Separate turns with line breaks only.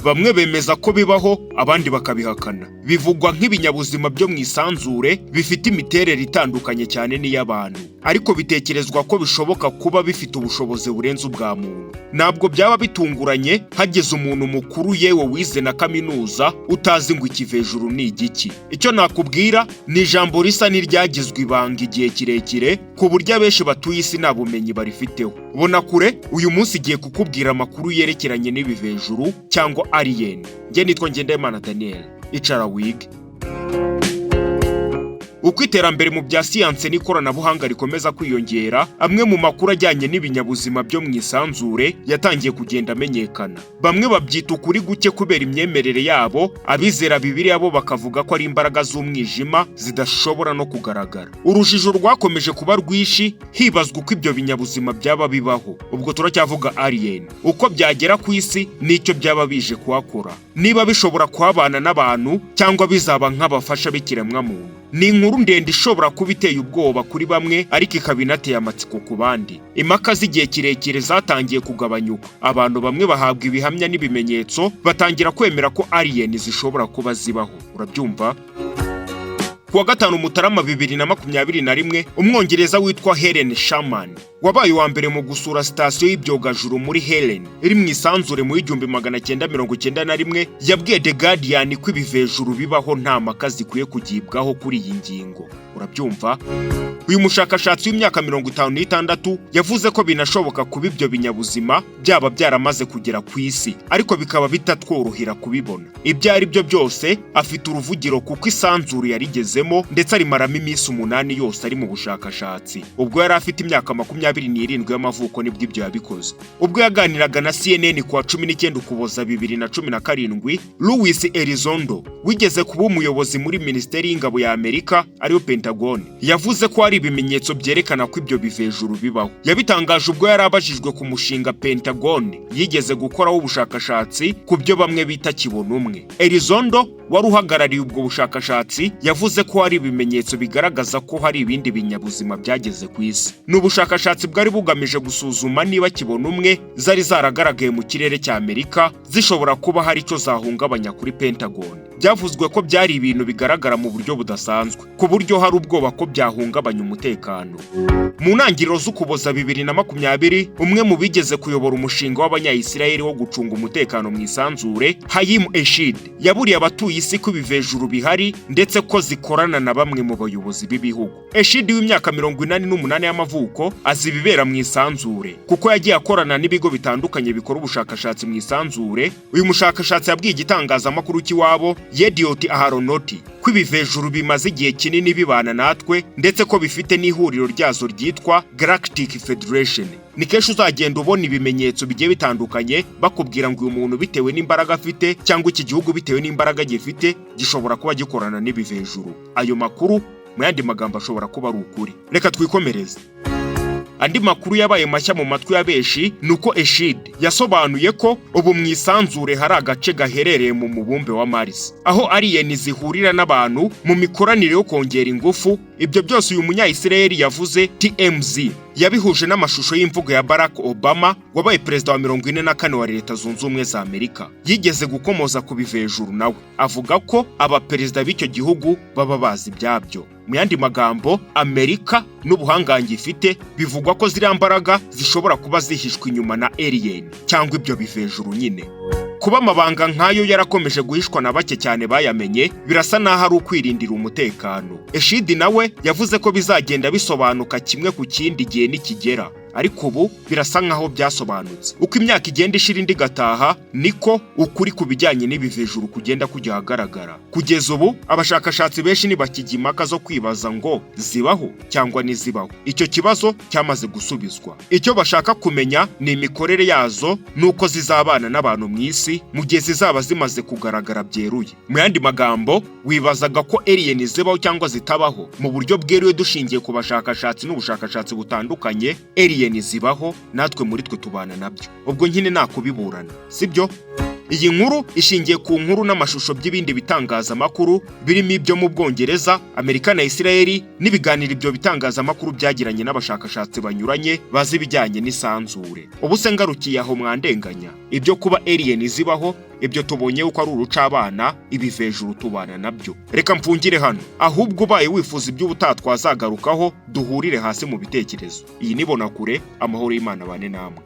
bamwe bemeza ko bibaho abandi bakabihakana. Bivugwa nk'ibinyabuzima byo mu isanzure bifite imiterere itandukanye cyane n'iy'abantu, ariko bitekerezwa ko bishoboka kuba bifite ubushobozi burenze ubwa muntu. Ntabwo byaba bitunguranye hageze umuntu mukuru yewe wize na kaminuza utazi ngo ikivejuru ni igiki. Icyo nakubwira ni ijambo risa n'iryagizwe ibanga igihe kirekire ku buryo abenshi batuye isi nta bumenyi barifiteho. Bona kure uyu munsi igiye kukubwira amakuru yerekeranye n'ibivejuru cyangwa alien. Njye nitwa Ngendahimana Daniel. Icara wige. Uko iterambere mu bya siyanse n'ikoranabuhanga rikomeza kwiyongera, amwe mu makuru ajyanye n'ibinyabuzima byo mu isanzure yatangiye kugenda amenyekana. Bamwe babyita ukuri guke kubera imyemerere yabo, abizera Bibiliya bo bakavuga ko ari imbaraga z'umwijima zidashobora no kugaragara. Urujijo rwakomeje kuba rwishi, hibazwa uko ibyo binyabuzima byaba bibaho. Ubwo turacyavuga alien. Uko byagera ku isi n'icyo byaba bije kuhakora. Niba bishobora kuhabana n'abantu cyangwa bizaba nk'abafasha b'ikiremwa muntu. Ni inkuru ndende ishobora kuba iteye ubwoba kuri bamwe ariko ikaba inateye amatsiko ku bandi. Impaka z'igihe kirekire zatangiye kugabanyuka. Abantu bamwe bahabwa ibihamya n'ibimenyetso batangira kwemera ko alien zishobora kuba zibaho. Urabyumva? Kuwa gatanu Mutarama 2021, umwongereza witwa Helen Sharman wabaye wa mbere mu gusura sitasiyo y'ibyogajuru muri Helen iri mu isanzure mu 1991 yabwiye The Guardian ko ibivejuru bibaho nta mpaka zikwiye kugibwaho kuri iyi ngingo. Urabyumva? Uyu mushakashatsi w'imyaka 56 yavuze ko binashoboka kuba ibyo binyabuzima byaba byaramaze kugera ku isi, ariko bikaba bitatworohera kubibona. Ibyo ari byo byose afite uruvugiro kuko isanzure yarigezemo ndetse arimaramo iminsi 8 yose ari mu bushakashatsi. Ubwo yari afite imyaka 27 y'amavuko nibwo ibyo yabikoze. Ubwo yaganiraga na CNN kuwa 19 Ukuboza 2017, Louis Elizondo wigeze kuba umuyobozi muri Minisiteri y'Ingabo ya Amerika ariyo Pentagon yavuze ko hari ibimenyetso byerekana ko ibyo bivejuru bibaho. Yabitangaje ubwo yari abajijwe ku mushinga Pentagon yigeze gukoraho ubushakashatsi ku byo bamwe bita kibona umwe. Elizondo wari uhagarariye ubwo bushakashatsi yavuze ko hari ibimenyetso bigaragaza ko hari ibindi binyabuzima byageze ku isi. N'ubushakashatsi bwari bugamije gusuzuma niba kibona umwe zari zaragaragaye mu kirere cya Amerika zishobora kuba hari icyo zahungabanya kuri Pentagon. Byavuzwe ko byari ibintu bigaragara mu buryo budasanzwe, ku buryo hari ubwoba ko byahungabanya umutekano. Mu ntangiriro z'Ukuboza 2020, umwe mu bigeze kuyobora umushinga w'Abanyayisiraheli wo gucunga umutekano mu isanzure, Hayim Eshid, yaburiye abatuye isi ko ibivejuru bihari ndetse ko zikorana na bamwe mu bayobozi b'ibihugu. Eshid w'imyaka 48 y'amavuko azi ibibera mu isanzure kuko yagiye akorana n'ibigo bitandukanye bikora ubushakashatsi mu isanzure. Uyu mushakashatsi yabwiye igitangazamakuru cy'iwabo Yediot Aharonoti ko ibivejuru bimaze igihe kinini bibana natwe ndetse ko bifite n'ihuriro ryazo ryitwa Galactic Federation. Ni kenshi uzagenda ubona ibimenyetso bigiye bitandukanye bakubwira ngo uyu muntu bitewe n'imbaraga afite cyangwa iki gihugu bitewe n'imbaraga gifite gishobora kuba gikorana n'ibivejuru. Ayo makuru mu yandi magambo ashobora kuba ari ukuri. Reka twikomereze. Andi makuru yabaye mashya mu matwi ya benshi nuko Eshid yasobanuye ko ubu mu isanzure hari agace gaherereye mu mubumbe wa Mars, aho alien zihurira n'abantu mu mikoranire yo kongera ingufu. Ibyo byose uyu munyayisiraheli yavuze TMZ yabihuje n'amashusho y'imvugo ya Barack Obama wabaye perezida wa 44 wa Leta Zunze Ubumwe za Amerika. Yigeze gukomoza ku bivejuru nawe avuga ko abaperezida b'icyo gihugu baba bazi byabyo. Mu yandi magambo, Amerika n'ubuhangange ifite bivugwa ko ziriya mbaraga zishobora kuba zihishwe inyuma na alien cyangwa ibyo bivejuru nyine. Kuba amabanga nk'ayo yarakomeje guhishwa na bake cyane bayamenye, birasa naho ari ukwirindira umutekano. Eshid nawe yavuze ko bizagenda bisobanuka kimwe ku kindi gihe nikigera, ariko ubu birasa nkaho byasobanutse. Uko imyaka igenda ishira indi igataha, niko ukuri ku bijyanye n'ibivejuru kugenda kujya ahagaragara. Kugeza ubu abashakashatsi benshi ntibakijya impaka zo kwibaza ngo zibaho cyangwa ntizibaho. Icyo kibazo cyamaze gusubizwa. Icyo bashaka kumenya ni imikorere yazo nuko zizabana n'abantu mu isi mu gihe zizaba zimaze kugaragara byeruye. Mu yandi magambo, wibazaga ko alien zibaho cyangwa zitabaho mu buryo bweruye dushingiye ku bashakashatsi n'ubushakashatsi butandukanye. Zibaho natwe muri twe tubana nabyo. Ubwo nyine nakubiburana, sibyo? Iyi nkuru ishingiye ku nkuru n'amashusho by'ibindi bitangazamakuru birimo ibyo mu Bwongereza, Amerika na Isiraheli, n'ibiganiro ibyo bitangazamakuru byagiranye n'abashakashatsi banyuranye bazi ibijyanye n'isanzure. Ubu se ngarukiye aho mwandenganya? Ibyo kuba alien zibaho, ibyo tubonye uko ari urucabana, ibivejuru tubana nabyo. Reka mfungire hano, ahubwo ubaye wifuza iby'ubutaha twazagarukaho, duhurire hasi mu bitekerezo. Iyi ni Bonakure, amahoro y'Imana bane namwe.